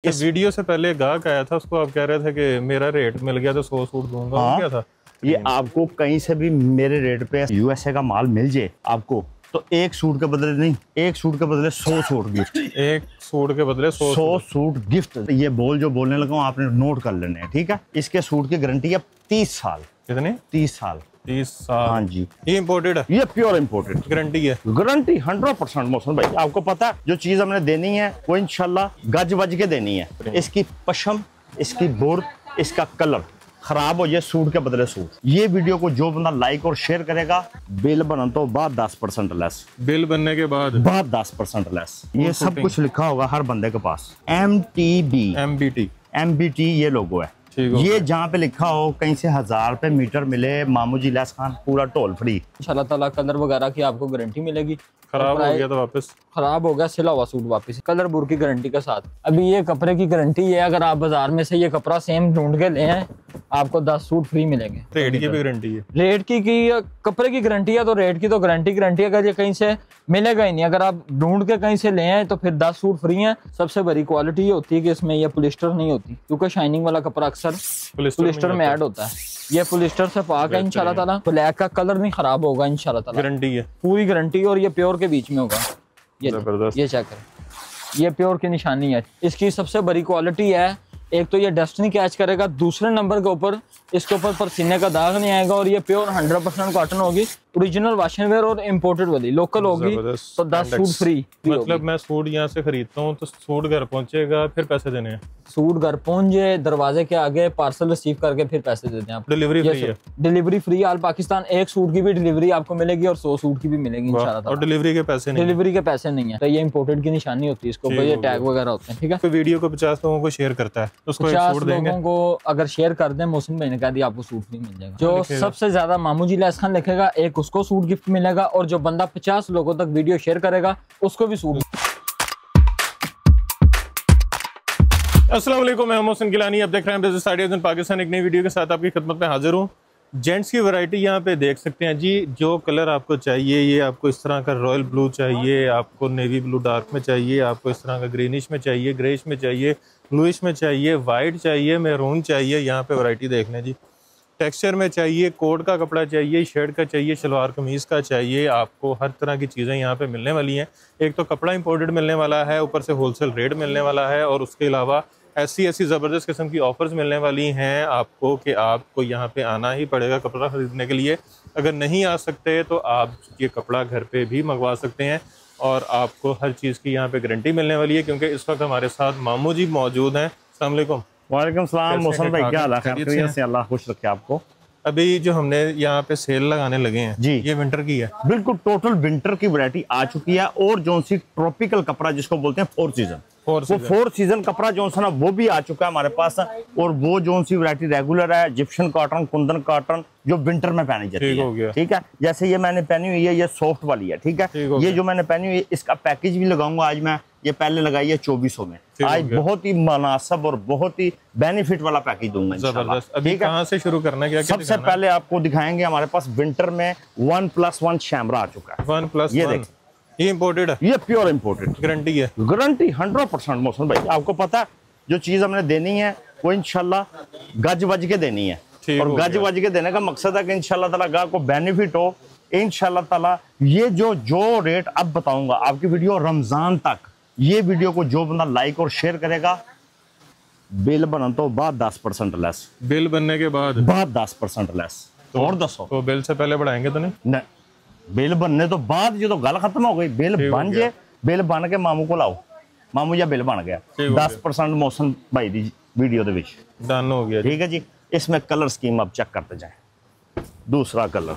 इस वीडियो से पहले गाहक आया था, उसको आप कह रहे थे कि मेरा रेट मिल गया तो 100 सूट दूंगा। हाँ, क्या था ये आपको कहीं से भी मेरे रेट पे यूएसए का माल मिल जाए आपको, तो एक सूट के बदले नहीं, एक सूट के बदले 100 सूट गिफ्ट। एक सूट के बदले 100 सूट गिफ्ट। ये बोल जो बोलने लगा हूं आपने नोट कर लेने हैं, ठीक है। इसके सूट की गारंटी है 30 साल। कितने? 30 साल। 30 साल। हाँ जी, ये इम्पोर्टेड है? ये प्योर इम्पोर्टेड गारंटी है? गारंटी 100% मौसम भाई। आपको पता है जो चीज हमने देनी है वो इंशाल्लाह गज बज के देनी है। इसकी पशम, इसकी बोर्ड, इसका कलर खराब हो जाए सूट के बदले सूट। ये वीडियो को जो बंदा लाइक और शेयर करेगा, बिल बनने तो बाद 10% लेस। बिल बनने के बाद 10% लेस। ये सब कुछ लिखा होगा हर बंदे के पास। MBT ये लोगो है। ये जहाँ पे लिखा हो कहीं से 1000 रुपए मीटर मिले, मामू जी लैस खान पूरा टोल फ्री। इंशाल्लाह ताला कलर वगैरह की आपको गारंटी मिलेगी। खराब हो गया तो वापस, खराब हो गया सिला हुआ सूट वापस कलर बुर की गारंटी के साथ। अभी ये कपड़े की गारंटी है, अगर आप बाजार में से ये कपड़ा सेम ढूंढ के ले आए आपको 10 सूट फ्री मिलेंगे। रेट की भी गारंटी है? रेट की कपड़े की गारंटी है तो रेट की तो गारंटी अगर ये कहीं से मिलेगा ही नहीं। अगर आप ढूंढ के कहीं से ले आए तो फिर 10 सूट फ्री हैं। सबसे बड़ी क्वालिटी ये होती है कि इसमें ये पॉलिस्टर नहीं होती, क्योंकि शाइनिंग वाला कपड़ा अक्सर पॉलिस्टर में ऐड होता है। ये पॉलिस्टर से पाक है इंशाल्लाह ताला। ब्लैक का कलर नहीं खराब होगा इंशाल्लाह ताला। गारंटी है, पूरी गारंटी। और ये प्योर के बीच में होगा। ये चेक करें, ये प्योर की निशानी है। इसकी सबसे बड़ी क्वालिटी है, एक तो ये डस्ट नहीं कैच करेगा, दूसरे नंबर के ऊपर इसके ऊपर पसीने का दाग नहीं आएगा, और ये प्योर 100% कॉटन होगी, ओरिजिनल वाशन वेयर और इम्पोर्टेड वाली लोकल होगी। तो 10 सूट फ्री। मतलब मैं सूट यहाँ से खरीदता हूँ तो सूट घर पहुँचेगा, फिर पैसे देने हैं? सूट घर पहुंच जाए, दरवाजे के आगे पार्सल रिसीव करके फिर पैसे देते हैं आप। डिलीवरी फ्री है? Delivery free all Pakistan. एक सूट की भी डिलीवरी आपको मिलेगी और 100 सूट की भी मिलेगी इंशाल्लाह। और डिलीवरी के पैसे नहीं? डिलीवरी के पैसे नहीं है। तो ये इम्पोर्टेड की निशानी होती है, इसको ये टैग वगैरह होते हैं, ठीक है। तो वीडियो को 50 लोगों को शेयर करता है, उसको 50 लोगों को अगर शेयर कर दें, मौसम भाई ने कह दिया आपको सूट फ्री मिल जाएगा। जो सबसे ज्यादा मामू जी लैस खान लिखेगा, एक उसको सूट गिफ्ट मिलेगा, और जो बंदा 50 लोगों तक वीडियो शेयर करेगा उसको भी सूट। अस्सलाम वालेकुम, मैं मोहसिन गिलानी, आप देख रहे हैं बिजनेस आइडियाज इन पाकिस्तान। एक नई वीडियो के साथ आपकी खिदमत में हाजिर हूँ। जेंट्स की वैरायटी यहाँ पे देख सकते हैं जी। जो कलर आपको चाहिए, ये आपको इस तरह का रॉयल ब्लू चाहिए, आपको नेवी ब्लू डार्क में चाहिए, आपको इस तरह का ग्रीनिश में चाहिए, ग्रेइश में चाहिए, ब्लूइश में चाहिए, वाइट चाहिए, मैरून चाहिए। यहाँ पे वैरायटी देख लें जी। टेक्सचर में चाहिए, कोट का कपड़ा चाहिए, शर्ट का चाहिए, शलवार कमीज़ का चाहिए, आपको हर तरह की चीज़ें यहाँ पे मिलने वाली हैं। एक तो कपड़ा इंपोर्टेड मिलने वाला है, ऊपर से होलसेल रेट मिलने वाला है, और उसके अलावा ऐसी ज़बरदस्त किस्म की ऑफ़र्स मिलने वाली हैं आपको कि आपको यहाँ पे आना ही पड़ेगा कपड़ा ख़रीदने के लिए। अगर नहीं आ सकते तो आप ये कपड़ा घर पे भी मंगवा सकते हैं, और आपको हर चीज़ की यहाँ पे गारंटी मिलने वाली है, क्योंकि इस वक्त हमारे साथ मामू जी मौजूद हैं। अस्सलाम वालेकुम। वालेकुम सलाम मौसम भाई, क्या हाल है? से अल्लाह खुश रखे आपको। अभी जो हमने यहाँ पे सेल लगाने लगे हैं जी, ये विंटर की है? बिल्कुल टोटल विंटर की वैरायटी आ चुकी है। और जो सी ट्रॉपिकल कपड़ा जिसको बोलते हैं 4 सीजन, वो 4 सीजन कपड़ा जो सा ना वो भी आ चुका है हमारे पास। और वो जो सी वैरायटी रेगुलर है, जिप्शन कॉटन, कुंदन कॉटन, जो विंटर में पहनी जाती है, ठीक है। जैसे ये मैंने पहनी हुई है, ये सॉफ्ट वाली है, ठीक है। ये जो मैंने पहनी हुई है, इसका पैकेज भी लगाऊंगा आज मैं। ये पहले लगाई है 2400 में। आज बहुत ही मुनासिब और बहुत ही बेनिफिट वाला पैकेज दूंगा इंशाल्लाह। अभी कहां से शुरू करना है? क्या सबसे पहले आपको दिखाएंगे हमारे पास विंटर में 1+1 शैमरा आ चुका है। 1+1 ये देख, ये इम्पोर्टेड है? ये प्योर इम्पोर्टेड। गारंटी है? गारंटी 100% मौसम भाई। आपको पता है जो चीज हमने देनी है वो इंशाल्लाह गज बज के देनी है, और गज बज के देने का मकसद है कि इंशाल्लाह ताला गाहक को बेनिफिट हो इंशाल्लाह ताला। ये जो रेट अब बताऊंगा आपकी वीडियो रमजान तक, ये वीडियो को जो बंदा लाइक और शेयर करेगा, बिल बनने तो बाद 10% लेस। बिल बनने के बाद 10% लेस। तो और दसो, तो बिल से पहले बढ़ाएंगे तो नहीं? बिल बनने तो बाद जो तो गल खत्म हो गई। बिल बन जाए, बिल बन के मामू को लाओ, मामू या बिल बन गया 10% मौसम भाई दी वीडियो दे विच डन हो गया, ठीक है जी। इसमें कलर स्कीम आप चेक करते जाएं। दूसरा कलर,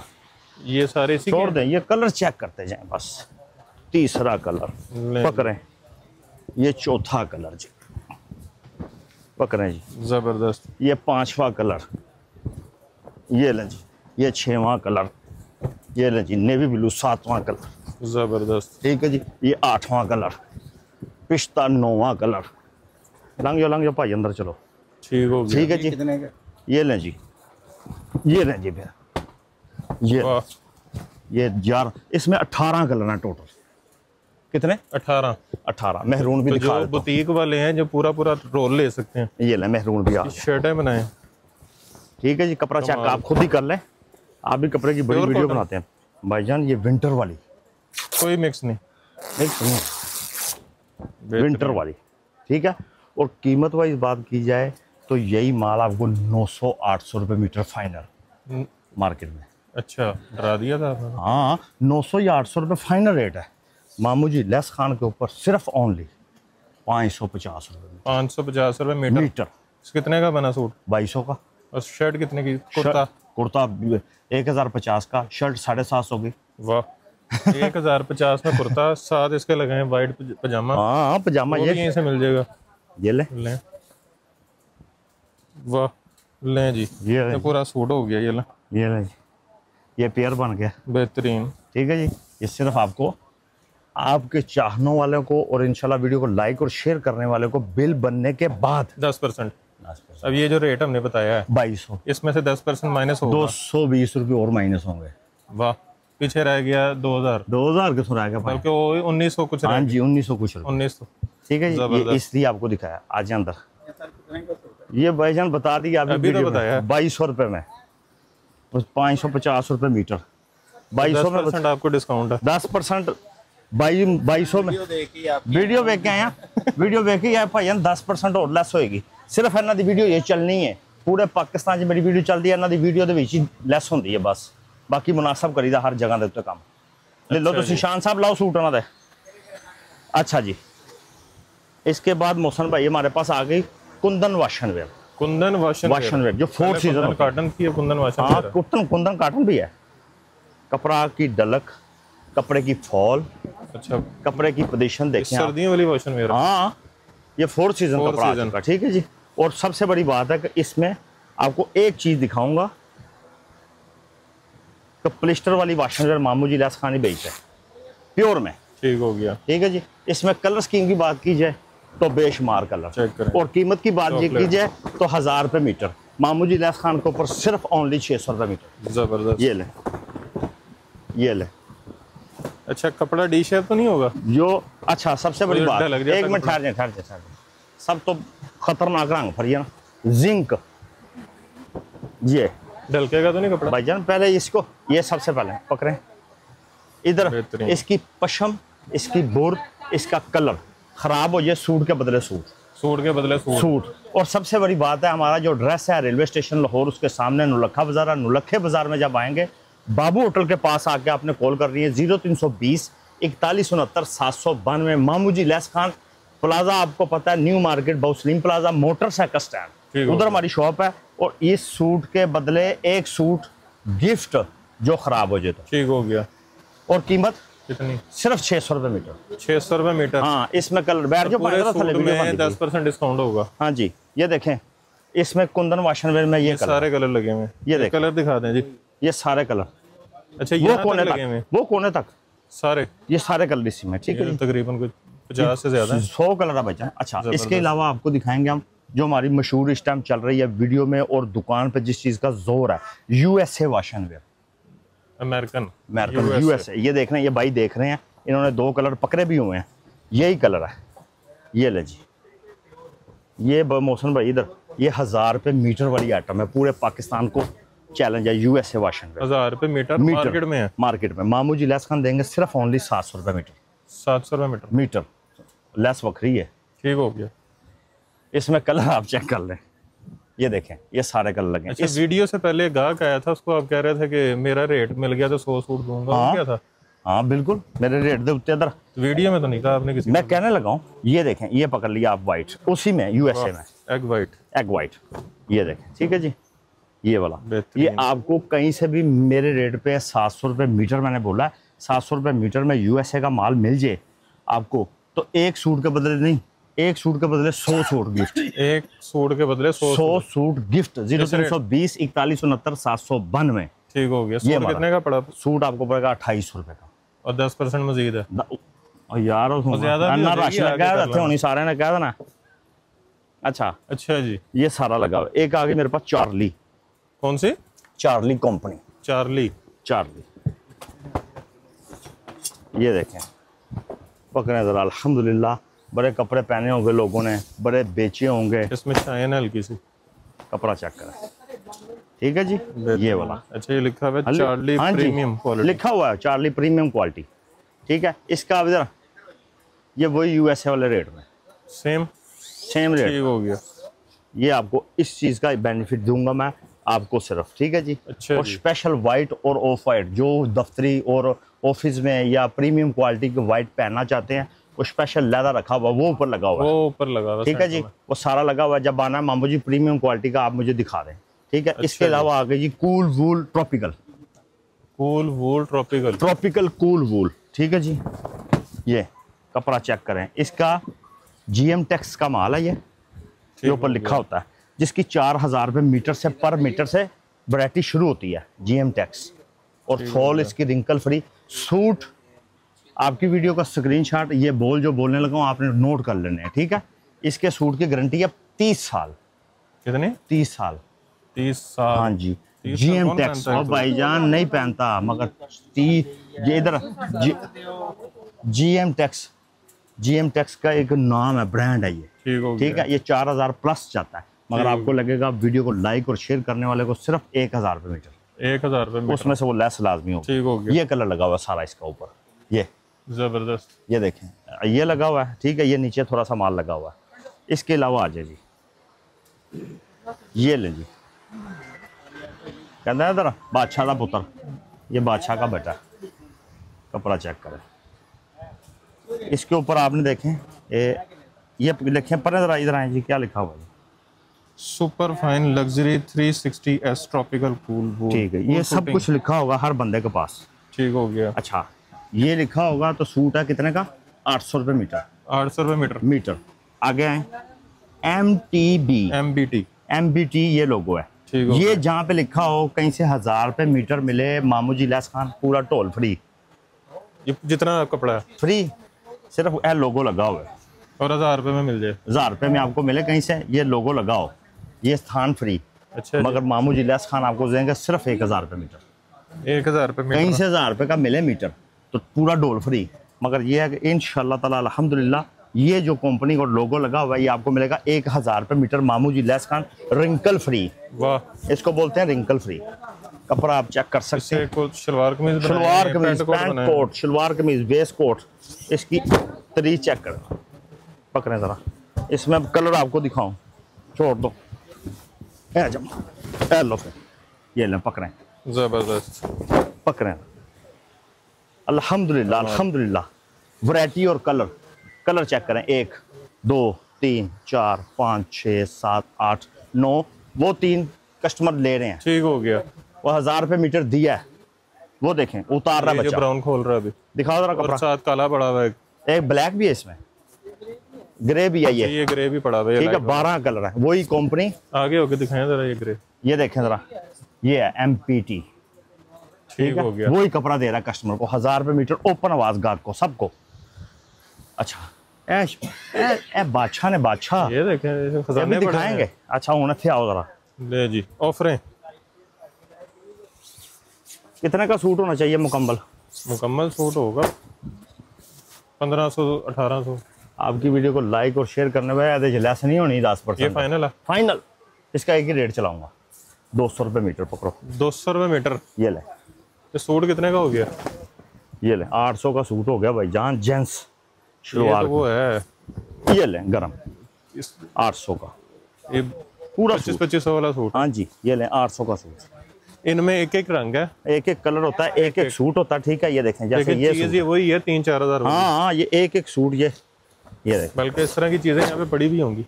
ये सारे छोड़ दें, ये कलर चेक करते जाएं बस। तीसरा कलर पकड़ें, ये चौथा कलर जी पकड़ें जी, जबरदस्त। ये 5वां कलर, ये लें जी। ये 6वां कलर, ये लें जी। नेवी ब्लू 7वां कलर, जबरदस्त, ठीक है जी। ये 8वां कलर, पिस्ता 9वां कलर। लंघ जाओ भाई, अंदर चलो, ठीक हो गया, ठीक है जी। ये लें जी, ये लें जी। फिर ये यार, इसमें 18 कलर हैं टोटल। कितने? 18 मेहरून भी तो दिखा जो बुटीक वाले हैं जो पूरा रोल ले सकते हैं। ये ले मेहरून भी आ शर्टें बनाए। ठीक है जी, कपड़ा चेक आप खुद ही कर लें, आप भी कपड़े की बड़ी वीडियो बनाते हैं भाईजान। ये विंटर वाली, कोई मिक्स नहीं, विंटर वाली, ठीक है। और कीमत वाइज बात की जाए तो यही माल आपको 900-800 रुपये मीटर फाइनल मार्केट में। अच्छा, डरा दिया था। हाँ, 900 या 800 रुपये फाइनल रेट है मामू जी लेस खान के ऊपर, सिर्फ ओनली 550 रुपये। 550 रुपये मीटर। कितने का बना सूट? 2200 का। और शर्ट कितने की? कुर्ता 1050 का, शर्ट 750 की। वाह, 1050 में कुर्ता, साथ इसके लगे हैं वाइट पजामा। हाँ पजामा ये यहीं से मिल जाएगा। ये ले, वाह लें जी, ये पूरा सूट हो गया। ये ले, ये पेयर बन गया बेहतरीन। ठीक है जी, ये सिर्फ आपको, आपके चाहने वालों को और इंशाल्लाह वीडियो को लाइक और शेयर करने वाले को बिल बनने के बाद 10%। अब ये जो रेट हमने बताया है 2200, इसमें से 10% माइनस होगा, 220 रुपये और माइनस होंगे। वाह, पीछे रह गया 2000 के सुना बल्कि वो 1900 कुछ। हाँ जी, 1900 कुछ। 1900। ठीक है जी, ये इसलिए आपको दिखाया। आज अंदर ये भाईजान बता दी अभी तो बताया 2200 रुपये में, 550 रुपये मीटर। 2200 में आपको डिस्काउंट है 10%। 2200 में वीडियो देख के आया, वीडियो देख के आया भाईजान, 10% और लेस होएगी। सिर्फ इन्हों की वीडियो ये चलनी है, पूरे पाकिस्तान में मेरी वीडियो चलती है, इन्हों की वीडियो के विच लेस होती है बस, बाकी मुनासिब करीदा हर जगह के उत्ते काम। ले लो तो शान साहब लाओ सूट उन्होंने दे। अच्छा जी, इसके बाद मोहसन भाई हमारे पास आ गई कुंदन वाशनवेयर। कुंदन वाशनवेयर जो 4 सीजन कॉटन की है, कुंदन वाशनवेयर। कुंदन कॉटन भी है। कपड़ा की डलक, कपड़े की फॉल, अच्छा कपड़े की पोजीशन देखिए, सर्दियों वाली वाशनवेयर। हाँ, ये 4 सीजन कपड़ा आ चुका। ठीक है जी, और सबसे बड़ी बात है कि इसमें आपको एक चीज दिखाऊंगा, तो प्लिस्टर वाली वाशनवेयर मामू जी लेस खानी बेचते हैं प्योर में। ठीक हो गया। ठीक है जी, इसमें कलर स्कीम की बात की जाए तो बेशुमार कलर, और कीमत की बात की जाए तो 1000 रुपये मीटर मामू जी लेस खान के ऊपर, सिर्फ ओनली 600 रुपये मीटर। जबरदस्त। ये ले। अच्छा, कपड़ा डी शेप तो नहीं होगा जो? अच्छा, सबसे बड़ी बात, एक मिनट ठहर जाए, सब तो खतरनाक रंग भरिए ना, जिंक। ये ढलकेगा तो नहीं कपड़ा भाईजान? पहले इसको, ये सबसे पहले पकड़े इधर, इसकी पशम, इसकी बुर्द, इसका कलर खराब हो जाए, सूट के बदले सूट। और सबसे बड़ी बात है, हमारा जो ड्रेस है रेलवे स्टेशन लाहौर, उसके सामने नुलखा बाजार है। नुलखे बाजार में जब आएंगे, बाबू होटल के पास आके आपने कॉल कर रही है 0320 4169 792। मामू जी लेस खान प्लाजा, आपको पता है न्यू मार्केट बाउसलीम प्लाजा, मोटरसाइकिल स्टैंड, उधर हमारी शॉप है। और इस सूट के बदले एक सूट गिफ्ट जो खराब हो जाए तो। ठीक हो गया। और कीमत कितनी? सिर्फ 600 रुपये मीटर। 600 रुपये मीटर। हाँ, इसमें कलर बैठ जो 10% डिस्काउंट होगा। हाँ जी, ये देखें, इसमें कुंदन वाशनवेयर में ये सारे कलर लगे हुए। ये कलर दिखा दें जी, ये सारे कलर। अच्छा, वो कोने तक, वो कोने तक सारे, ये सारे कलर इसी में। ठीक है, तकरीबन कुछ 50 से ज्यादा 100 कलर है बच्चा। अच्छा, इसके अलावा आपको दिखाएंगे हम जो हमारी मशहूर इस टाइम चल रही है वीडियो में और दुकान पे जिस चीज का जोर है, USA वाशनवेयर, अमेरिकन USA। ये देख रहे हैं, ये भाई देख रहे हैं, इन्होंने 2 कलर पकड़े भी हुए हैं, यही कलर है। ये ले जी, ये मोहसन भाई इधर, ये 1000 रुपये मीटर वाली आइटम है, पूरे पाकिस्तान को चैलेंज है। USA वाशनवेयर 1000 रुपये मीटर मार्केट में है। मार्केट में मामू जी लेस खान देंगे सिर्फ ओनली 700 रुपये मीटर। 700 रुपये मीटर लेस वक्री है। ठीक हो गया। इसमें कलर आप चेक कर लें, ये देखें, ये सारे कलर लगे। अच्छा, वीडियो से पहले गाहक आया था, उसको आप कह रहे थे कि मेरा रेट मिल गया तो 100 सूट दूंगा। हाँ, क्या था? हाँ बिल्कुल, मेरे रेट दे उत्ते इधर। वीडियो में तो नहीं कहा आपने किसी? मैं कहने लगा हूँ, ये देखें, ये पकड़ लिया आप वाइट, उसी में USA में एग वाइट, ये देखें। ठीक है जी, ये वाला, ये आपको कहीं से भी मेरे रेट पे 700 रुपये मीटर, मैंने बोला 700 रुपये मीटर में USA का माल मिल जाए आपको, तो एक सूट के बदले नहीं, एक सूट के बदले 100 सूट गिफ्ट। एक सूट के बदले 100 सूट गिफ्ट। 0320 4169 792। ठीक हो गया। सूट कितने का पड़ा? सूट आपको पड़ेगा 2800 रुपये का, और 10% मजीद है। यार होनी सारे ने कह देना। अच्छा जी, ये सारा लगा हुआ। एक आगे मेरे पास चार्ली। कौन सी? Charlie company. चार्ली। ये देखें, पकड़े जरा, अल्हम्दुलिल्लाह बड़े कपड़े पहने होंगे लोगों ने, बड़े बेचे होंगे। इसमें शाइन है हल्की सी, कपड़ा चेक करें, ठीक है जी, ये वाला। अच्छा, ये लिखा हुआ है चार्ली प्रीमियम क्वालिटी, लिखा हुआ है चार्ली प्रीमियम क्वालिटी, ठीक है। इसका अब जरा ये वही यूएसए वाले रेट में, सेम रेट, ठीक हो गया। ये आपको इस चीज का बेनिफिट दूंगा मैं आपको सिर्फ, ठीक है जी। अच्छा और जी। स्पेशल वाइट और ऑफ वाइट जो दफ्तरी और ऑफिस में या प्रीमियम क्वालिटी के वाइट पहनना चाहते हैं, वो स्पेशल लेदर रखा हुआ, वो ऊपर लगा हुआ है, वो ऊपर लगा हुआ, ठीक है जी, वो सारा लगा हुआ है। जब आना मामू जी प्रीमियम क्वालिटी का आप मुझे दिखा दें, ठीक है। इसके अलावा आ गई जी कूल वूल ट्रॉपिकल, कूल वूल ट्रॉपिकल कूल वूल, ठीक है जी। ये कपड़ा चेक करें, इसका जीएम टैक्स का माल है, ये ऊपर लिखा होता है, जिसकी 4000 रुपये मीटर से पर मीटर से वैरायटी शुरू होती है, जीएम टैक्स। और फॉल इसकी रिंकल फ्री सूट। आपकी वीडियो का स्क्रीनशॉट, ये बोल जो बोलने लगा हूँ आपने नोट कर लेने हैं, ठीक है। इसके सूट की गारंटी है 30 साल। कितने? 30 साल। 30 साल, हाँ जी। जीएम टैक्स और भाईजान नहीं पहनता, मगर ये इधर जीएम टैक्स का एक नाम है, ब्रांड है ये, ठीक है। ये 4000 प्लस जाता है, मगर आपको लगेगा वीडियो को लाइक और शेयर करने वाले को सिर्फ 1000 रुपये मीटर, 1000 रुपये, उसमें से वो लेस लाजमी हो। ठीक हो गया। ये कलर लगा हुआ है सारा इसका ऊपर, ये जबरदस्त, ये देखें, ये लगा हुआ है, ठीक है। ये नीचे थोड़ा सा माल लगा हुआ है। इसके अलावा आ जाए जी, ये ले जी, कहते हैं जरा बादशाह का पुत्र, ये बादशाह का बेटा, कपड़ा चेक करें। इसके ऊपर आपने देखें ये लिखे पर जरा, इधर आए जी, क्या लिखा हुआ है? Super fine luxury 360S tropical cool wool, ठीक है। ये सब कुछ लिखा होगा हर बंदे के पास, ठीक हो गया। अच्छा, ये लिखा होगा तो सूट है कितने का? 800 रुपये मीटर, 800 रुपये मीटर। आगे आए MBT, ये लोगो है। ये जहाँ पे लिखा हो कहीं से 1000 रुपये मीटर मिले, मामू जी लैस खान पूरा टोल फ्री, ये जितना कपड़ा है फ्री, सिर्फ ए लोगो लगा हुआ है। और 1000 रुपये में मिल जाए, 1000 रुपये में आपको मिले कहीं से, ये लोगो लगाओ, ये स्थान फ्री। अच्छा, मगर मामू जी लैस खान आपको देंगे सिर्फ 1000 रुपये मीटर, 1000 रुपये मीटर, कहीं से 1000 रुपये का मिले मीटर, तो पूरा डोल फ्री। मगर ये है कि इंशाल्लाह ताला अल्हम्दुलिल्लाह ये जो कंपनी का लोगो लगा हुआ है, ये आपको मिलेगा 1000 रुपये मीटर, मामू जी लैस खान, रिंकल फ्री। वाह, इसको बोलते हैं रिंकल फ्री। कपड़ा आप चेक कर सकते हैं, शलवार कमीज, पैंट कोट, शलवार कमीज, वेस्ट कोट। इसकी तरी चेक कर, पकड़े जरा, इसमें कलर आपको दिखाऊं, छोड़ दो, लो फिर, ये ले पकड़े, जबरदस्त पकड़े। अल्हम्दुलिल्लाह, अल्हम्दुलिल्लाह। वैरायटी और कलर चेक करें, 1 2 3 4 5 6 7 8 9, वो 3 कस्टमर ले रहे हैं, ठीक हो गया। वो 1000 रुपये मीटर दिया है, वो देखें उतार रहा है बच्चा, ब्राउन खोल रहा है अभी, दिखाओ जरा कपड़ा, साथ काला पड़ा हुआ है, एक ब्लैक भी है इसमें, ग्रे भी है, ये ग्रे भी पड़ा हुआ है, ठीक है। 12 कलर है, वही कंपनी। आगे होके दिखाएं जरा, ये ग्रे, ये देखें जरा, ये है MPT, ठीक हो गया। वही कपड़ा दे रहा है कस्टमर को, 1000 रुपये मीटर, ओपन आवाज गाहक को, सबको। अच्छा, बादशाह ने बादशाह, ये देखें, खजाने दिखाएंगे। अच्छा, होने थे, आओ जरा, ले जी, ऑफरें कितने का सूट होना चाहिए मुकम्मल? मुकम्मल सूट होगा 1500 1800। आपकी वीडियो को लाइक और शेयर करने में लेस नहीं होनी, 10%। ये फाइनल है, फाइनल। इसका एक ही रेट चलाऊंगा, 200 रुपये मीटर पकड़ो, 200 रुपये मीटर। ये ले, ये सूट कितने का हो गया? ये ले, 800 का सूट हो गया भाई जान, जेंट्स शुरुआत, वो है, ये ले गरम 800 का, ये पूरा 2500 वाला सूट। हाँ जी, ये ले 800 का सूट। इनमें एक एक रंग है, एक एक कलर होता है, एक एक सूट होता है, ठीक है। ये देखें, जैसे ये चीज वही है, 3-4 हज़ार। हाँ, ये एक एक सूट, ये देखें, बल्कि इस तरह की चीजें यहाँ पे पड़ी भी होंगी,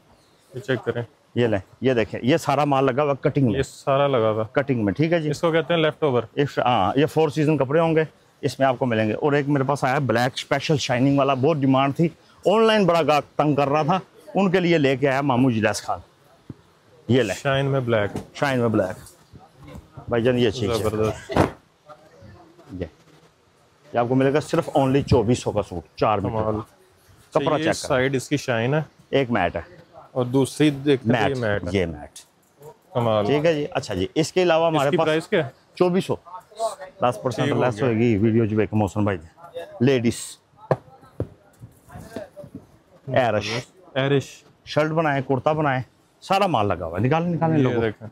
ये चेक करें। ये ले, ये देखें, ये सारा माल लगा हुआ कटिंग में, ये सारा लगा हुआ कटिंग में, ठीक है जी। इसको कहते हैं लेफ्ट ओवर। हाँ, ये 4 सीजन कपड़े होंगे, इसमें आपको मिलेंगे। और एक मेरे पास आया ब्लैक स्पेशल शाइनिंग वाला, बहुत डिमांड थी, ऑनलाइन बड़ा गाहक तंग कर रहा था, उनके लिए लेके आया मामू जिलास खान। ये ले, शाइन में ब्लैक, शाइन में ब्लैक भाईजान, ये चीज जबरदस्त। ये आपको मिलेगा सिर्फ ओनली 2400 का सूट, 4 मीटर कपड़ा। चेक साइड इसकी शाइन है, एक मैट है, और दूसरी मैट, ये मैट, कमाल, ठीक है जी। अच्छा जी, इसके अलावा हमारे पास प्राइस क्या है? 2400, 10% लेस होगी वीडियो जो मौसम भाई। लेडीज एरिश एरिश शर्ट बनाए, कुर्ता बनाए, सारा माल लगा हुआ है। निकालने लोगों, देखें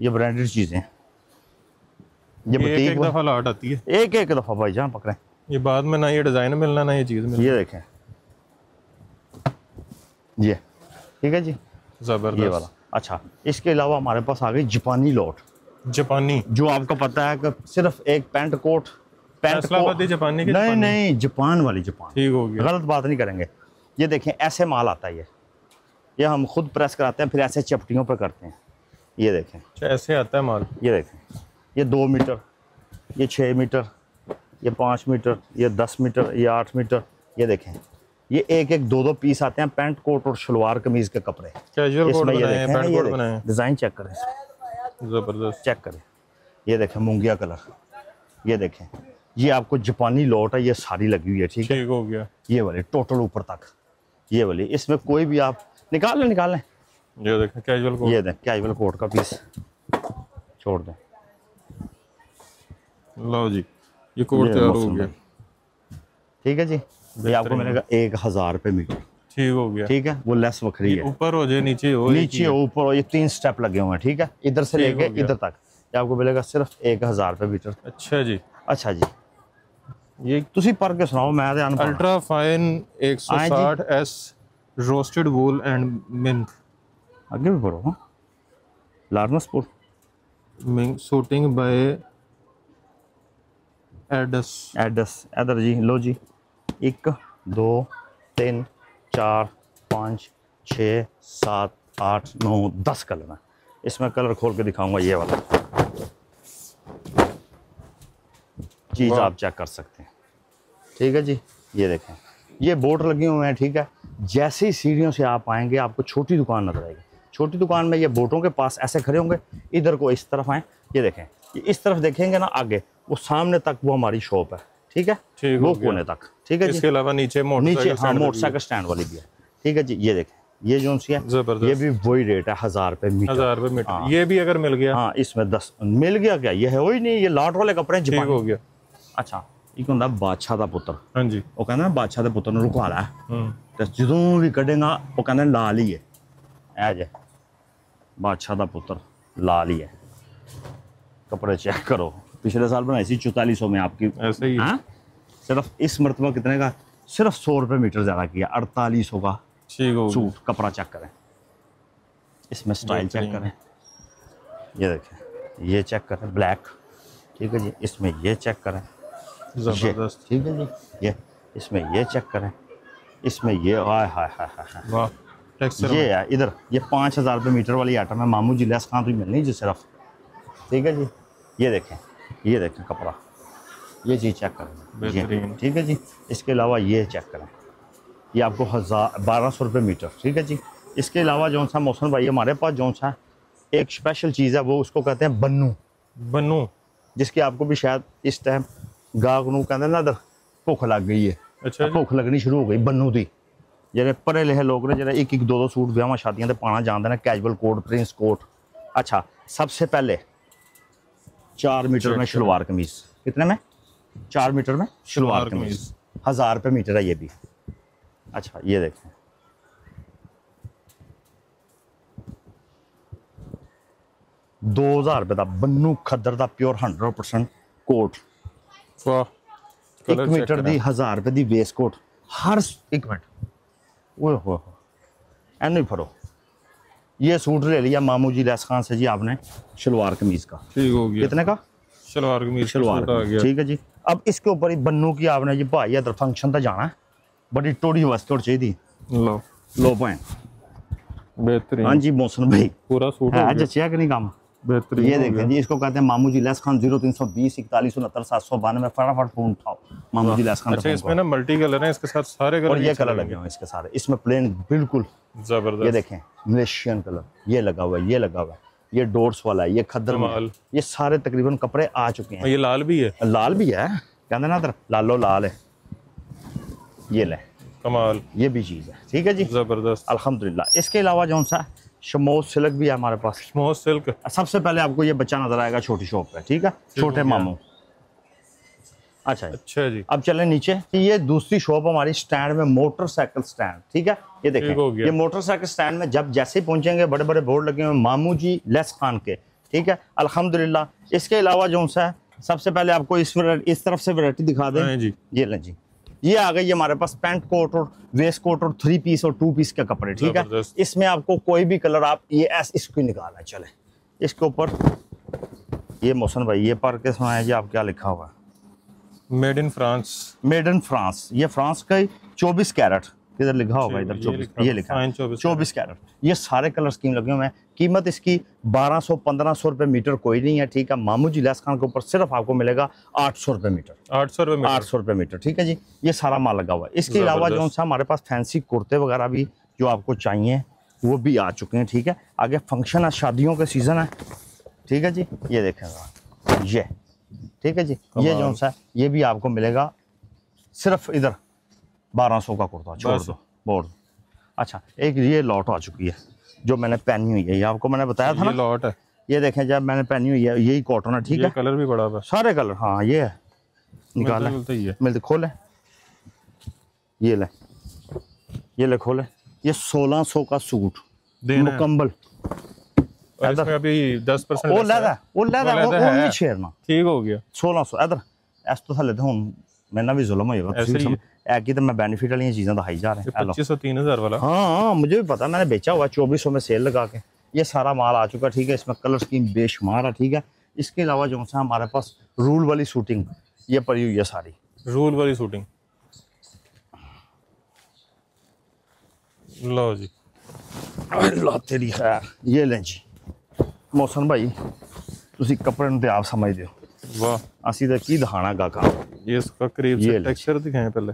ये ब्रांडेड चीजें, ये एक दफा लाट आती है, एक दफा भाईजान पकड़े, ये बाद में ना ये डिजाइन मिलना ना ये चीज मिलना। ये देखें, ये ठीक है जी, जबरदस्त ये वाला। अच्छा, इसके अलावा हमारे पास आ गई जापानी लॉट, जापानी, जो आपको पता है कि सिर्फ एक पैंट कोट, जापानी के नहीं जापान वाली, जापान, ठीक हो गया, गलत बात नहीं करेंगे। ये देखें, ऐसे माल आता है, ये हम खुद प्रेस कराते हैं, फिर ऐसे चपटियों पर करते हैं। ये देखें, ऐसे आता है माल। ये देखें, ये 2 मीटर, ये 6 मीटर, ये 5 मीटर, ये 10 मीटर, ये 8 मीटर। ये देखें, ये एक 2 पीस आते हैं, पैंट कोट और शलवार कमीज के कपड़े, कैजुअल कोट बनाए, पैंट कोट बनाए, डिजाइन चेक करें, जबरदस्त चेक करें। ये देखें मूंगिया कलर, ये देखें, ये आपको जापानी लॉट है, ये सारी लगी हुई है, ठीक है, ठीक हो गया। ये वाले टोटल ऊपर तक, ये वाली, इसमें कोई भी आप निकाल लें। ये देखें कैजुअल कोट, ये देखें कैजुअल कोट का पीस, छोड़ दें, लो जी, ये कोट तैयार हो गया, ठीक है जी। ये आपको मिलेगा 1000 रुपये मीटर, ठीक हो गया, ठीक है, वो लेस वखरी है, ऊपर हो जाए नीचे हो, नीचे ऊपर हो, ये 3 स्टेप लगे हुए हैं, ठीक है, इधर से लेके इधर तक, ये आपको मिलेगा सिर्फ 1000 रुपये मीटर। अच्छा जी, अच्छा जी, ये तुसी पढ़ के सुनाओ, मैं अनपढ़। Ultra fine 160 S roasted wool and mink, आगे भी पढ़ो, लार्नसपुर मिंक सूटिंग बाय एडस इधर जी, लो जी, 1 2 3 4 5 6 7 8 9 10 कलर है। इसमें कलर खोल के दिखाऊंगा, ये वाला चीज आप चेक कर सकते हैं, ठीक है जी। ये देखें, ये बोर्ड लगे हुए हैं, ठीक है। जैसे ही सीढ़ियों से आप आएंगे, आपको छोटी दुकान नजर आएगी। छोटी दुकान में ये बोटों के पास ऐसे खड़े होंगे, इधर को इस तरफ आए, ये देखें, ये इस तरफ देखेंगे ना, आगे वो सामने तक वो हमारी शॉप है, ठीक है, वो कोने तक, ठीक है जी। इसके अलावा नीचे हाँ, मोटरसाइकिल स्टैंड वाली भी है, ठीक है जी। ये देखें, ये जो सी है, ये भी वही रेट है, 1000 रुपये मीटर, 1000 रुपये मीटर। हाँ। ये भी अगर मिल गया, हाँ, इसमें 10 मिल गया क्या, ये है वही नहीं, ये लाट वाले कपड़े ठीक हो गया। अच्छा, एक होंदा बादशाह दा पुत्र, हाँ जी, वो कहना बादशाह दे पुत्र नूं रुकवा लै, ते जदों भी कढेगा वो कहना लाल ही है, ऐ जे बादशाह दा पुत्र लाल ही है। कपड़े चेक करो, पिछले साल बनाई थी 4400 में आपकी, ऐसे ही। हाँ, सिर्फ इस मरतबा कितने का, सिर्फ 100 रुपये मीटर ज्यादा किया, 4800 का ठीक हो सूट। कपड़ा चेक करें, इसमें स्टाइल चेक करें, ये देखें, ये चेक करें ब्लैक, ठीक है जी। इसमें ये चेक करें, जबरदस्त, ठीक है जी। ये इसमें ये चेक करें, इसमें ये हाय हाय हाय हाय, वाह, टेक्सचर ये है इधर, ये 5000 रुपये मीटर वाली आइटम है, मामू जी लेस खां तो मिलनी जी सिर्फ, ठीक है जी। ये देखें कपड़ा, ये चीज़ चेक करें, ठीक है जी। इसके अलावा ये चेक करें, ये आपको 1200 रुपये मीटर, ठीक है जी। इसके अलावा जो सा मौसम भाई हमारे पास जो सा एक स्पेशल चीज़ है, वो उसको कहते हैं बन्नू, जिसकी आपको भी शायद इस टाइम गाहक नूं कहते ना इधर भुख लग गई है। अच्छा, भुख लगनी शुरू हो गई बन्नू दी। जेह्ड़े पढ़े लिखे लोग ने, जेह्ड़े 1-1 2-2 सूट ब्याहां शादियां ते पाना जानते हैं, कैजुअल कोट, प्रिंस कोट। अच्छा, सबसे पहले 4 मीटर में शलवार कमीज, कितने में? 4 मीटर में शलवार कमीज, 1000 रुपये मीटर है ये भी। अच्छा, ये देखें, ₹2000 का बन्नू खद्दर का प्योर 100% कोट, 1 मीटर की 1000 रुपये की वेस्ट कोट, हर 1 मिनट वो हो एन ही फड़ो। ये सूट ले लिया मामू जी लेस खान से जी आपने, शलवार कमीज का, ठीक हो गया। कितने का? शलवार कमीज, शलवार, ठीक है जी। अब इसके ऊपर ही बन्नू की आपने जी भाई इधर फंक्शन तो जाना है, बड़ी टोड़ी वास्ते और चाहिए, लो भाई, बेहतरीन। हाँ जी मोहसन भाई, पूरा सूट है जचिया कि नहीं काम, बेहतरीन। ये देखें जी, इसको कहते हैं मामू जी लेस खान, 0320 41 69 792, फटाफट फोन उठाओ, मामू जी लेस खान। अच्छा, इसमें ना मल्टी कलर है, इसके साथ सारे कलर, और ये कलर लगे हुए इसके सारे, इसमें प्लेन बिल्कुल जबरदस्त। ये देखें मलेशियन कलर, ये लगा हुआ है, ये लगा हुआ है, ये डोर्स वाला है, ये खद्दर में, ये सारे तकरीबन कपड़े आ चुके हैं। ये लाल भी है, लाल भी है, कहते ना इधर लालो लाल है, ये ले कमाल, ये भी चीज़ है, ठीक है जी, जबरदस्त, अल्हम्दुलिल्लाह। इसके अलावा जो सा शमोज सिल्क भी है हमारे पास, शमोज सिल्क। सबसे पहले आपको ये बच्चा नजर आएगा छोटी शॉप पे, ठीक है, छोटे मामू, अच्छा अच्छा जी। अब चले नीचे। ये दूसरी शॉप हमारी स्टैंड में, मोटरसाइकिल स्टैंड, ठीक है। ये देखें, ये मोटरसाइकिल स्टैंड में जब जैसे ही पहुंचेंगे बड़े बड़े बोर्ड लगे हुए मामू जी लेस खान के, ठीक है, अल्हम्दुलिल्लाह। इसके अलावा जो सा है, सबसे पहले आपको इस तरफ से वैरायटी दिखा दें जी। ये लें जी, ये आ गई हमारे पास पैंट कोट और वेस्ट कोट और 3 पीस और 2 पीस के कपड़े, ठीक है। इसमें आपको कोई भी कलर आप ये इसको निकालना है। चले इसके ऊपर ये मोहसन भाई ये पढ़ के सुनाया जी, आप क्या लिखा हुआ है? Made in France. Made in France. ये फ्रांस का 24 कैरेट किधर लिखा होगा? इधर 24, ये लिखा है 24 कैरेट। ये सारे कलर स्कीम लगे हुए हैं। कीमत इसकी 1200-1500 रुपए मीटर कोई नहीं है, ठीक है। मामू जी लेस खान के ऊपर सिर्फ आपको मिलेगा 800 रुपए मीटर। 800 रुपए मीटर, ठीक है जी। ये सारा माल लगा हुआ है। इसके अलावा जो सा हमारे पास फैंसी कुर्ते वगैरह भी जो आपको चाहिए वो भी आ चुके हैं, ठीक है। आगे फंक्शन है, शादियों का सीजन है, ठीक है जी। ये देखेंगे ये, ठीक है जी। ये जो सा ये भी आपको मिलेगा सिर्फ इधर 1200 का कुर्ता, छोड़ दो बोर्ड। अच्छा, एक ये लॉट आ चुकी है जो मैंने पहनी हुई है, ये आपको मैंने बताया था ना, लॉट है। ये देखें जब मैंने पहनी हुई है, यही कॉटन है, ठीक है। कलर भी बड़ा है, सारे कलर, हाँ ये है। निकालें, मिलते खोलें, ये ले, ये ले खोले। ये 1600 का सूट मुकम्मल। इसमें अभी 10% वो लेदा वो नहीं छेड़ना, ठीक हो गया। 1600 इधर इस तो थले हुन मैंने भी जुल्म होएगा। ऐसी तो मैं बेनिफिट वाली चीज़ें दिखाई जा रहे हैं। 2500-3000 वाला, हाँ मुझे भी पता, मैंने बेचा हुआ 2400 में सेल लगा के। ये सारा माल आ चुका, ठीक है। इसमें कलर स्कीम बेशुमार है, ठीक है। इसके अलावा जो सा हमारे पास रूल वाली शूटिंग ये पड़ी हुई है, सारी रूल वाली शूटिंग। लो जी, अल्लाह तेरी खैर। ये लें जी मोहसन भाई, तुसी कपड़े ਨੂੰ ਤੇ ਆਪ ਸਮਝਦੇ ਹੋ। वाह, ਅਸੀਂ ਤਾਂ ਕੀ ਦਿਖਾਣਾ ਗਾਗਾ। ये इसका करीब से टेक्सचर दिखाएं पहले।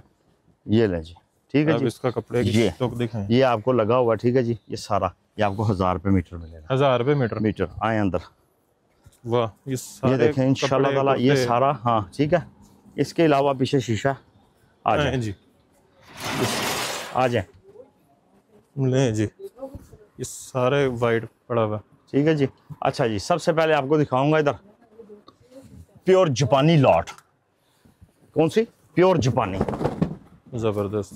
ये लें जी, ठीक है अब जी। इसका कपड़े की लुक दिखाएं। ये आपको लगा हुआ, ठीक है जी। ये सारा ये आपको 1000 रुपए मीटर मिलेगा। 1000 रुपए मीटर। आए अंदर। वाह, ये देखें इंशाल्लाह ताला ये सारा, हाँ ठीक है। इसके अलावा पीछे शीशा आ जाए जी, आ जाए ले जी। ये सारे वाइट पड़ा हुआ, ठीक है जी। अच्छा जी, सबसे पहले आपको दिखाऊंगा इधर प्योर जापानी लॉट। कौन सी? प्योर जापानी, जबरदस्त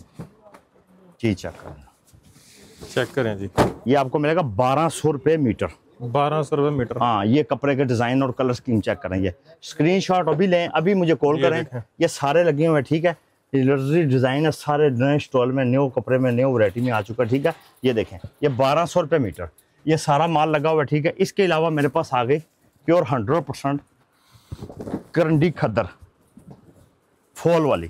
जी। चेक करें जी। ये आपको मिलेगा 1200 रुपए मीटर। 1200 रुपए मीटर, हाँ। ये कपड़े के डिजाइन और कलर स्कीम चेक करें। ये स्क्रीनशॉट अभी लें, अभी मुझे कॉल करें। ये सारे लगे हुए हैं, ठीक है। लग्जरी डिजाइन है, सारे नए स्टॉल में, न्यू कपड़े में, न्यू वैरायटी में आ चुका, ठीक है। ये देखें, ये 1200 रुपए मीटर, ये सारा माल लगा हुआ है, ठीक है। इसके अलावा मेरे पास आ गई प्योर 100% करंडी खद्दर फॉल वाली।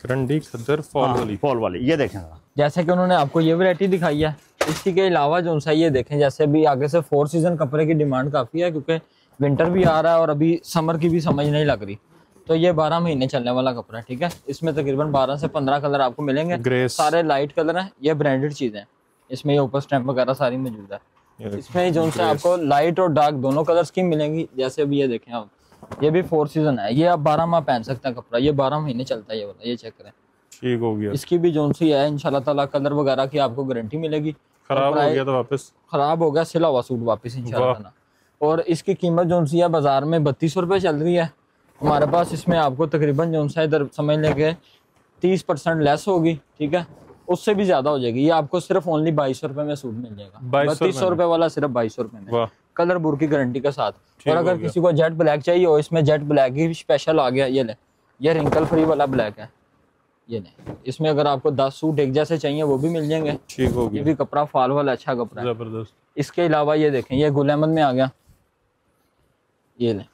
करंडी खद्दर फॉल वाली। ये देखें, जैसे कि उन्होंने आपको ये वैरायटी दिखाई है। इसी के अलावा जो सा ये देखें, जैसे भी आगे से 4 सीजन कपड़े की डिमांड काफी है, क्योंकि विंटर भी आ रहा है और अभी समर की भी समझ नहीं लग रही। तो ये 12 महीने चलने वाला कपड़ा है, ठीक है। इसमें तकरीबन 12 से 15 कलर आपको मिलेंगे। सारे लाइट कलर हैं, ये ब्रांडेड चीजें हैं। इसमें ये ऊपर स्टैम्प वगैरह सारी मौजूद है। इसमें जो से आपको लाइट और डार्क दोनों कलर स्कीम मिलेंगी। जैसे अभी ये देखें आप, ये भी 4 सीजन है। ये आप 12 माह पहन सकते हैं कपड़ा, ये 12 महीने चलता है ये वाला। ये चेक करें, ठीक हो गया। इसकी भी जो सी है इंशाल्लाह ताला कलर वगैरह की आपको गारंटी मिलेगी। खराब हो गया तो वापस, खराब हो गया सिला हुआ सूट वापस इंशाल्लाह। और इसकी कीमत जो सी है बाजार में 3200 रुपये चल रही है। हमारे पास इसमें आपको तकरीबन जो सा इधर समझ लेंगे 30% लेस होगी, ठीक है। उससे भी ज्यादा हो जाएगी। ये आपको सिर्फ ओनली 2200 रुपये में सूट मिल जाएगा। 3200 रुपये वाला सिर्फ 2200 रुपये में, कलर बुर की गारंटी के साथ। और अगर किसी को जेट ब्लैक चाहिए हो, इसमें जेट ब्लैक ही स्पेशल आ गया। ये ले, ये रिंकल फ्री वाला ब्लैक है। ये नहीं, इसमें अगर आपको 10 सूट एक जैसे चाहिए वो भी मिल जाएंगे, ठीक हो गया। ये भी कपड़ा फाल वाला अच्छा कपड़ा है, जबरदस्त। इसके अलावा ये देखें, ये गुल अहमद में आ गया। ये ले,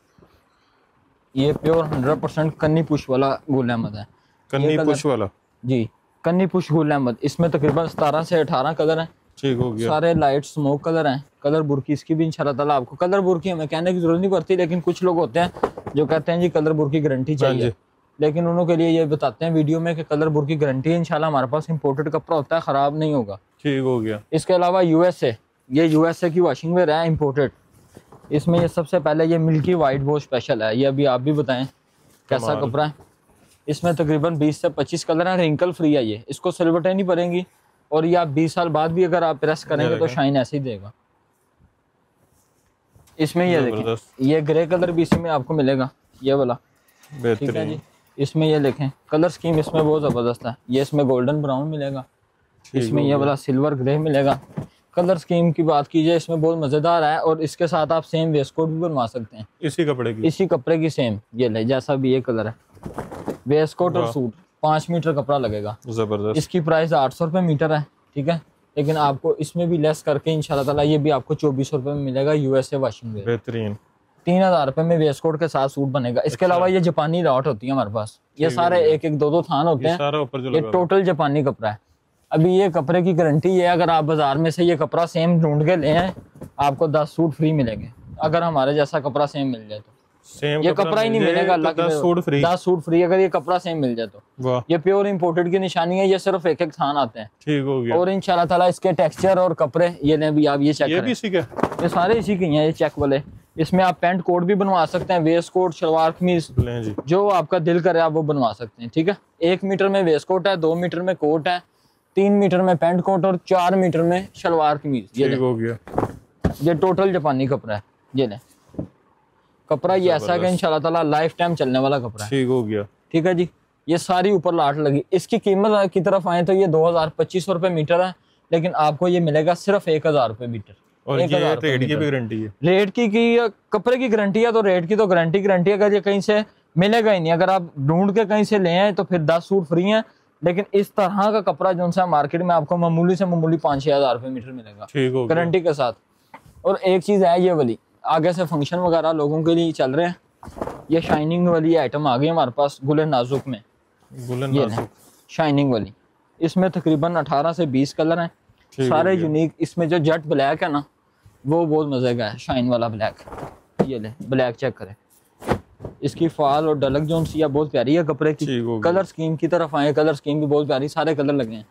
ये प्योर 100% कन्नी पुश वाला गुल अहमद है। कन्नी पुश वाला जी, कन्नी पुश गुल अहमद। इसमें तकरीबन 17 से 18 कलर हैं, ठीक हो गया। सारे लाइट स्मोक कलर हैं। कलर बुरकी इसकी भी इंशाल्लाह ताला आपको, कलर बुरकी हमें कहने की जरूरत नहीं पड़ती, लेकिन कुछ लोग होते हैं जो कहते हैं जी कलर बुरकी गारंटी चाहिए, लेकिन उन्हों के लिए ये बताते हैं वीडियो में कि कलर बुरकी गारंटी है। इंशाल्लाह हमारे पास इंपोर्टेड कपड़ा होता है, खराब नहीं होगा, ठीक हो गया। इसके अलावा यूएसए, ये यूएसए की वॉशिंग वेयर है इंपोर्टेड। इसमें ये सबसे पहले ये मिल्की वाइट वो स्पेशल है। ये अभी आप भी बताएं कैसा कपड़ा है। इसमें तकरीबन 20 से 25 कलर हैं, रिंकल फ्री है ये, इसको सिलवटें नहीं पड़ेंगी। और ये आप 20 साल बाद भी अगर आप प्रेस करेंगे तो शाइन ऐसे ही देगा। इसमें ये देखें, ये ग्रे कलर भी इसमें आपको मिलेगा, ये वाला ठीक है जी। इसमें ये देखें कलर स्कीम इसमें बहुत ज़बरदस्त है। ये इसमें गोल्डन ब्राउन मिलेगा, इसमें ये वाला सिल्वर ग्रे मिलेगा। कलर स्कीम की बात कीजिए इसमें बहुत मज़ेदार है। और इसके साथ आप सेम वेस्ट कोट भी बनवा सकते हैं इसी कपड़े की सेम। ये ले जैसा भी ये कलर है, वेस्ट कोट और सूट 5 मीटर कपड़ा लगेगा। जबरदस्त। इसकी प्राइस 800 रुपये मीटर है, ठीक है। लेकिन आपको इसमें भी लेस करके इंशाल्लाह ताला ये भी आपको 2400 रुपये में मिलेगा। USA वॉशिंग में बेहतरीन 3000 रुपये में वेस्ट कोट के साथ सूट बनेगा। इसके अलावा ये जापानी लॉट होती है हमारे पास, ये सारे एक एक दो थान होते हैं। ये टोटल जापानी कपड़ा है। अभी ये कपड़े की गारंटी है, अगर आप बाजार में से ये कपड़ा सेम ढूंढ के ले आए आपको 10 सूट फ्री मिलेंगे। अगर हमारे जैसा कपड़ा सेम मिल जाए तो सेम ये कपड़ा ही नहीं मिलेगा, अल्लाह के 10 सूट फ्री अगर ये कपड़ा सेम मिल जाए तो। ये प्योर इंपोर्टेड की निशानी है। ये सिर्फ एक एक थान आते हैं, ठीक हो गया। और इंशाल्लाह ताला इसके टेक्सचर और कपड़े ये लें भी आप ये चेक करें, ये सारे इसी के हैं, ये चेक वाले। इसमें आप पैंट कोट भी बनवा सकते हैं, वेस्ट कोट शलवार कमीज जो आपका दिल करे आप वो बनवा सकते हैं, ठीक है। 1 मीटर में वेस्ट कोट है, 2 मीटर में कोट है, 3 मीटर में पैंट कोट और 4 मीटर में शलवार कमीज। ये हो गया, ये टोटल जापानी कपड़ा है। ये ले कपड़ा ये ऐसा है कि इंशाल्लाह ताला लाइफ टाइम चलने वाला कपड़ा है, ठीक हो गया, ठीक है जी। ये सारी ऊपर लाट लगी। इसकी कीमत की तरफ आए तो ये 2000-2500 रुपये मीटर है, लेकिन आपको ये मिलेगा सिर्फ 1000 रुपये मीटर। और ये रेट की भी गारंटी है, रेट की कपड़े की गारंटी है तो रेट की तो गारंटी अगर ये कहीं से मिलेगा ही नहीं। अगर आप ढूंढ के कहीं से ले आए तो फिर 10 सूट फ्री हैं। लेकिन इस तरह का कपड़ा जो सा मार्केट में आपको मामूली से मामूली 5-6 हज़ार रुपये मीटर मिलेगा गारंटी के साथ। और एक चीज़ है ये वाली, आगे से फंक्शन वगैरह लोगों के लिए चल रहे हैं। ये शाइनिंग वाली आइटम आ गई हमारे पास गुलन नाजुक में, शाइनिंग वाली। इसमें तकरीबन 18 से 20 कलर हैं, सारे यूनिक। इसमें जो जेट ब्लैक है ना वो बहुत मजे का है, शाइन वाला ब्लैक। ये ले ब्लैक चेक करें, इसकी फाल और डलक जो सी बहुत प्यारी है कपड़े की। कलर स्कीम की तरफ आए, कलर स्कीम भी बहुत प्यारी, सारे कलर लगे हैं।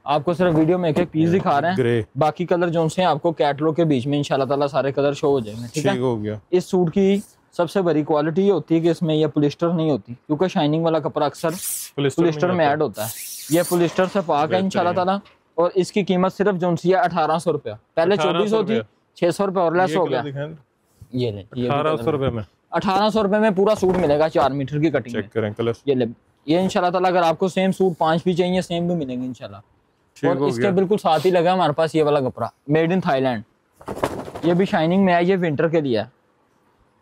आपको सिर्फ वीडियो में एक पीस दिखा रहे हैं, बाकी कलर जो से आपको कैटलॉग के बीच में इंशाल्लाह ताला सारे कलर शो हो जाएंगे, ठीक है। हो गया। इस सूट की सबसे बड़ी क्वालिटी ये होती है कि इसमें ये पॉलिस्टर नहीं होती, क्योंकि शाइनिंग वाला कपड़ा अक्सर पॉलिस्टर में ऐड होता है। ये पॉलिस्टर से पाक है इंशाल्लाह ताला। और इसकी कीमत सिर्फ जो सी है 1800 रुपया, पहले 2400 थी, 600 रुपये और लेस हो गया। ये ले 1800 रुपये में 1800 रुपये में पूरा सूट मिलेगा 4 मीटर की कटिंग चेक करें कलर। ये ले ये इंशाल्लाह ताला अगर आपको सेम सूट 5 भी चाहिए सेम भी मिलेंगे इंशाल्लाह। और इसके बिल्कुल साथ ही लगा हमारे पास ये वाला कपड़ा मेड इन थाईलैंड। ये भी शाइनिंग में है, ये विंटर के लिए है।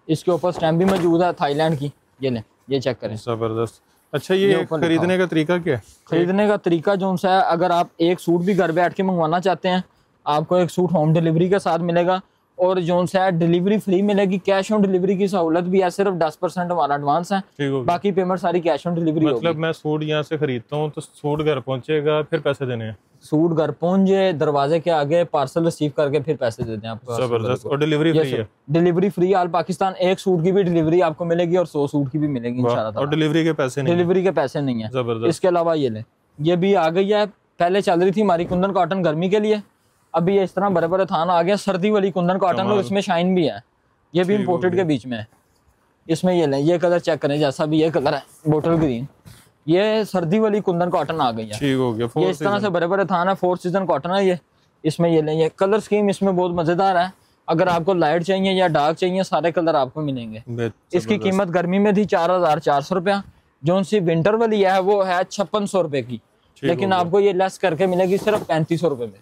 इसके ऊपर स्टैम्प भी मौजूद है थाईलैंड की। ये ले ये चेक करें, जबरदस्त। अच्छा ये खरीदने का तरीका क्या है? खरीदने का तरीका जो सा है, अगर आप एक सूट भी घर बैठ के मंगवाना चाहते हैं आपको एक सूट होम डिलीवरी के साथ मिलेगा। और जो है डिलीवरी फ्री मिलेगी, कैश ऑन डिलीवरी की सहूलत भी है। सिर्फ 10% हमारा एडवांस है, बाकी पेमेंट सारी कैश ऑन डिलीवरी। मतलब मैं सूट यहाँ से खरीदता हूँ तो सूट घर पहुँचेगा फिर पैसे देने हैं? सूट घर पहुँचे, दरवाजे के आगे पार्सल रिसीव करके फिर पैसे देते हैं आपको। जबरदस्त। और डिलीवरी फ्री है? Delivery free all Pakistan. एक सूट की भी डिलीवरी आपको मिलेगी और 100 सूट की भी मिलेगी इंशाल्लाह। और डिलीवरी के पैसे नहीं? डिलीवरी के पैसे नहीं है। जबरदस्त। इसके अलावा ये ले, ये भी आ गई है, पहले चल रही थी हमारी कुंदन कॉटन गर्मी के लिए, अभी ये इस तरह बड़े बड़े थान आ गया सर्दी वाली कुंदन कॉटन। और इसमें शाइन भी है, ये भी इम्पोर्टेड के बीच में है। इसमें ये लें, ये कलर चेक करें, जैसा भी ये कलर है बोटल ग्रीन, ये सर्दी वाली कुंदन कॉटन आ गई है। ठीक हो गया। ये इस तरह से बड़े बड़े थान है, 4 सीजन कॉटन है ये। इसमें ये लें, ये कलर स्कीम इसमें बहुत मजेदार है। अगर आपको लाइट चाहिए या डार्क चाहिए सारे कलर आपको मिलेंगे। इसकी कीमत गर्मी में थी 4400 रुपया, जो सी विंटर वाली है वो है 5600 रुपए की। लेकिन आपको ये लेस करके मिलेगी सिर्फ 3500 रुपए में।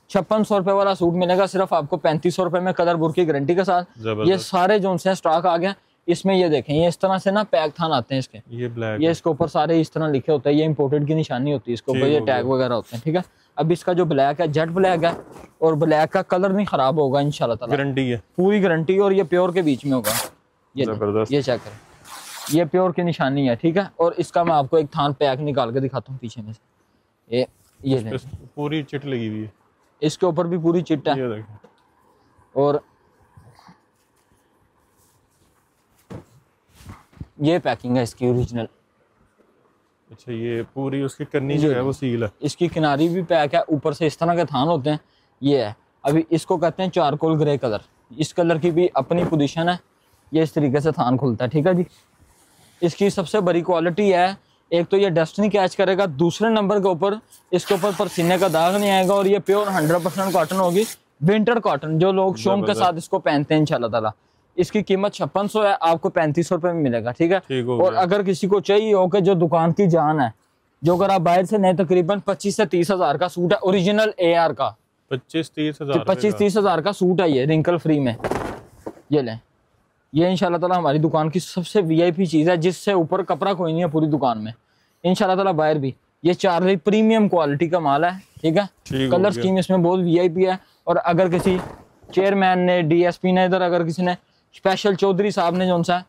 5600 रुपए वाला सूट मिलेगा सिर्फ आपको 3500 रुपए में, कलर बुर की गारंटी के साथ। ये सारे जो से स्टॉक आ गया। इसमें ये देखें, ये इस तरह से ना पैक थान आते हैं इसके, ये ब्लैक, ये इसके ऊपर सारे इस तरह लिखे होते हैं, ये इंपोर्टेड की निशानी होती है इसके ऊपर, ये टैग वगैरह होते हैं, ठीक है। अब इसका जो ब्लैक है जेट ब्लैक है और ब्लैक का कलर नहीं खराब होगा इंशाल्लाह ताला, गारंटी है, पूरी गारंटी। और ये प्योर के बीच में होगा। ये चेक करें, ये प्योर की निशानी है, ठीक है। और इसका मैं आपको एक थान पैक निकाल के दिखाता हूँ पीछे में से। ये पूरी चिट लगी हुई है, इसके ऊपर भी पूरी चिट है। और ये पैकिंग है इसकी ओरिजिनल। अच्छा, ये पूरी उसकी कन्नी जो है वो सील है, इसकी किनारी भी पैक है, ऊपर से इस तरह के थान होते हैं। ये है, अभी इसको कहते हैं चारकोल ग्रे कलर। इस कलर की भी अपनी पोजीशन है, ये इस तरीके से थान खुलता है, ठीक है जी। इसकी सबसे बड़ी क्वालिटी है, एक तो ये डस्ट नहीं कैच करेगा, दूसरे नंबर के ऊपर इसके ऊपर पसीने का दाग नहीं आएगा। और ये प्योर 100% कॉटन होगी, विंटर कॉटन, जो लोग शौक के साथ इसको पहनते हैं इंशाल्लाह ताला। इसकी कीमत 5600 है, आपको 3500 रुपए में मिलेगा। ठीक है। ठीक हो और गया। अगर किसी को चाहिए हो कि जो दुकान की जान है, जो अगर आप बाहर से नहीं, तकरीबन 25 से 30 हजार का सूट है ओरिजिनल AR का। 25-30 हजार 25-30 हजार का सूट है ये, रिंकल फ्री में। ये लें, ये इंशाल्लाह ताला हमारी दुकान की सबसे VIP चीज है, जिससे ऊपर कपड़ा कोई नहीं है पूरी दुकान में इंशाल्लाह ताला। बाहर भी ये चार्ली प्रीमियम क्वालिटी का माल है। ठीक है। कलर स्कीम इसमें बहुत VIP है। और अगर किसी चेयरमैन ने, DSP ने, इधर अगर किसी ने स्पेशल चौधरी साहब ने जो सा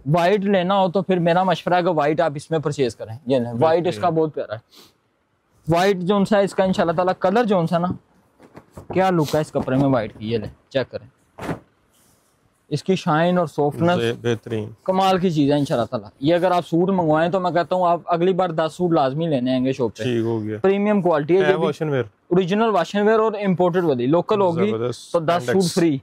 वाइट लेना हो, तो फिर मेरा मशवरा है कि वाइट आप इसमें परचेज करें। ये लें, वाइट इसका बहुत प्यारा है। वाइट जो सा इसका इंशाल्लाह ताला कलर जो सा ना, क्या लुक है इस कपड़े में वाइट की। ये लें, चेक करें, इसकी शाइन और सॉफ्टनेस बेहतरीन कमाल की चीज है इंशाल्लाह ताला। ये अगर आप सूट मंगवाएं तो मैं कहता हूँ आप अगली बार 10 सूट लाजमी लेने आएंगे शॉप पे। ठीक हो गया। प्रीमियम क्वालिटी है, ओरिजिनल वाशन वेयर और इम्पोर्टेड वाली लोकल होगी तो 10 सूट फ्री।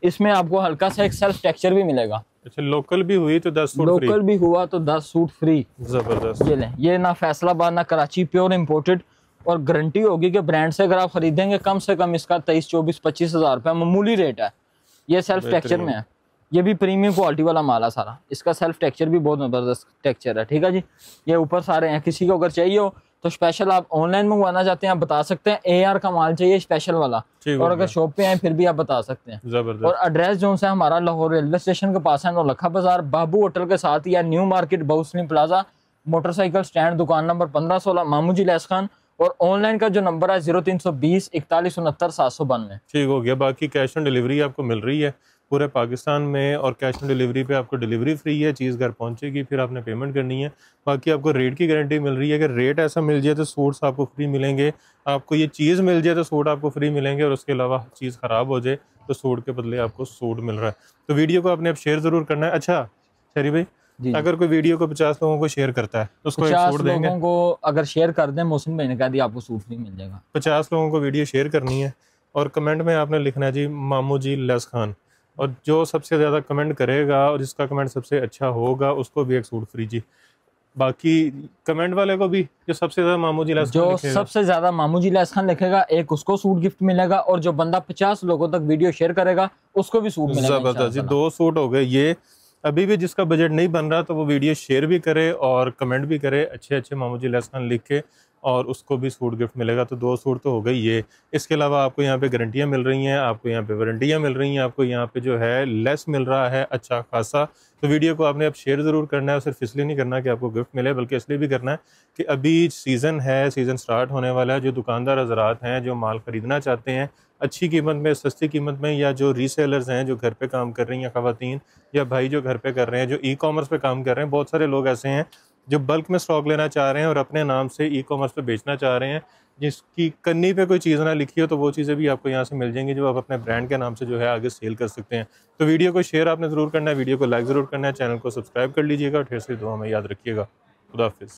इसमें आपको हल्का सा एक सेल्फ टेक्सचर भी मिलेगा। अच्छा, लोकल भी हुई तो 10 सूट फ्री। लोकल भी हुआ तो 10 सूट फ्री। जबरदस्त। ये लें, ये ना फैसलाबाद ना कराची, प्योर इम्पोर्टेड। और गारंटी होगी कि ब्रांड से अगर आप खरीदेंगे कम से कम इसका 23, 24, 25 हजार रुपया मामूली रेट है। ये सेल्फ टेक्सचर में है, ये भी प्रीमियम क्वालिटी वाला माल है सारा। इसका सेल्फ टेक्सचर भी बहुत जबरदस्त टेक्सचर है। ठीक है जी। ये ऊपर सारे हैं, किसी को अगर चाहिए हो तो स्पेशल आप ऑनलाइन मंगवाना चाहते हैं आप बता सकते हैं। AR का माल चाहिए स्पेशल वाला, और अगर शॉप पे आए फिर भी आप बता सकते हैं। जबरदस्त। और एड्रेस जो है हमारा लाहौर रेलवे स्टेशन के पास है, नौलखा बाजार, बाबू होटल के साथ या न्यू मार्केट बाउसलिन प्लाजा, मोटरसाइकिल स्टैंड, दुकान नंबर 1516, मामूजी लैस खान। और ऑनलाइन का जो नंबर है 0320 41 69 792। ठीक हो गया। बाकी कैश ऑन डिलीवरी आपको मिल रही है पूरे पाकिस्तान में, और कैश ऑन डिलीवरी पे आपको डिलीवरी फ्री है, चीज़ घर पहुंचेगी, फिर आपने पेमेंट करनी है। बाकी आपको रेट की गारंटी मिल रही है कि रेट ऐसा मिल जाए तो सूट्स आपको फ्री मिलेंगे, आपको ये चीज़ मिल जाए तो सूट आपको फ्री मिलेंगे, और उसके अलावा चीज़ ख़राब हो जाए तो सूट के बदले आपको सूट मिल रहा है। तो वीडियो को आपने अब शेयर ज़रूर करना है। अच्छा शरी भाई, अगर कोई वीडियो को 50 लोगों को शेयर करता है तो उसको एक सूट देंगे। लोगों को अगर शेयर कर दें, मोहसिन भाई ने कहा दिया आपको सूट फ्री मिल जाएगा। 50 लोगों को वीडियो शेयर करनी है और कमेंट में आपने लिखना है जी मामू जी लैस खान, और जो सबसे ज़्यादा कमेंट करेगा और जिसका कमेंट सबसे अच्छा होगा उसको भी एक सूट फ्री जी। बाकी कमेंट वाले को भी जो सबसे ज़्यादा मामू जी लैस खान जो लिखेगा, सबसे ज़्यादा मामू जी लैस खान लिखेगा, एक उसको सूट गिफ्ट मिलेगा, और जो बंदा 50 लोगों तक वीडियो शेयर करेगा उसको भी सूट मिलेगा। ज़बरदस्त जी, 2 सूट हो गए। ये अभी भी जिसका बजट नहीं बन रहा तो वो वीडियो शेयर भी करे और कमेंट भी करे अच्छे अच्छे मामू जी लैस खान लिख के, और उसको भी सूट गिफ्ट मिलेगा। तो 2 सूट तो हो गई ये। इसके अलावा आपको यहाँ पे गारंटियाँ मिल रही हैं, आपको यहाँ पे वारंटियाँ मिल रही हैं, आपको यहाँ पे जो है लेस मिल रहा है अच्छा खासा। तो वीडियो को आपने अब शेयर ज़रूर करना है, सिर्फ इसलिए नहीं करना कि आपको गिफ्ट मिले, बल्कि इसलिए भी करना है कि अभी सीज़न है, सीज़न स्टार्ट होने वाला है। जो दुकानदार हज़रात हैं जो माल ख़रीदना चाहते हैं अच्छी कीमत में, सस्ती कीमत में, या जो रीसेलर्स हैं जो घर पे काम कर रही हैं ख़वातीन या भाई जो घर पे कर रहे हैं, जो ई-कॉमर्स पे काम कर रहे हैं, बहुत सारे लोग ऐसे हैं जो बल्क में स्टॉक लेना चाह रहे हैं और अपने नाम से ई-कॉमर्स पे बेचना चाह रहे हैं, जिसकी कन्नी पे कोई चीज़ ना लिखी हो, तो वो चीज़ें भी आपको यहाँ से मिल जाएंगी जो आप अपने ब्रांड के नाम से जो है आगे सेल कर सकते हैं। तो वीडियो को शेयर आपने ज़रूर करना है, वीडियो को लाइक ज़रूर करना है, चैनल को सब्सक्राइब कर लीजिएगा, और ढेर सारी दुआ में याद रखिएगा। खुदा हाफिज़।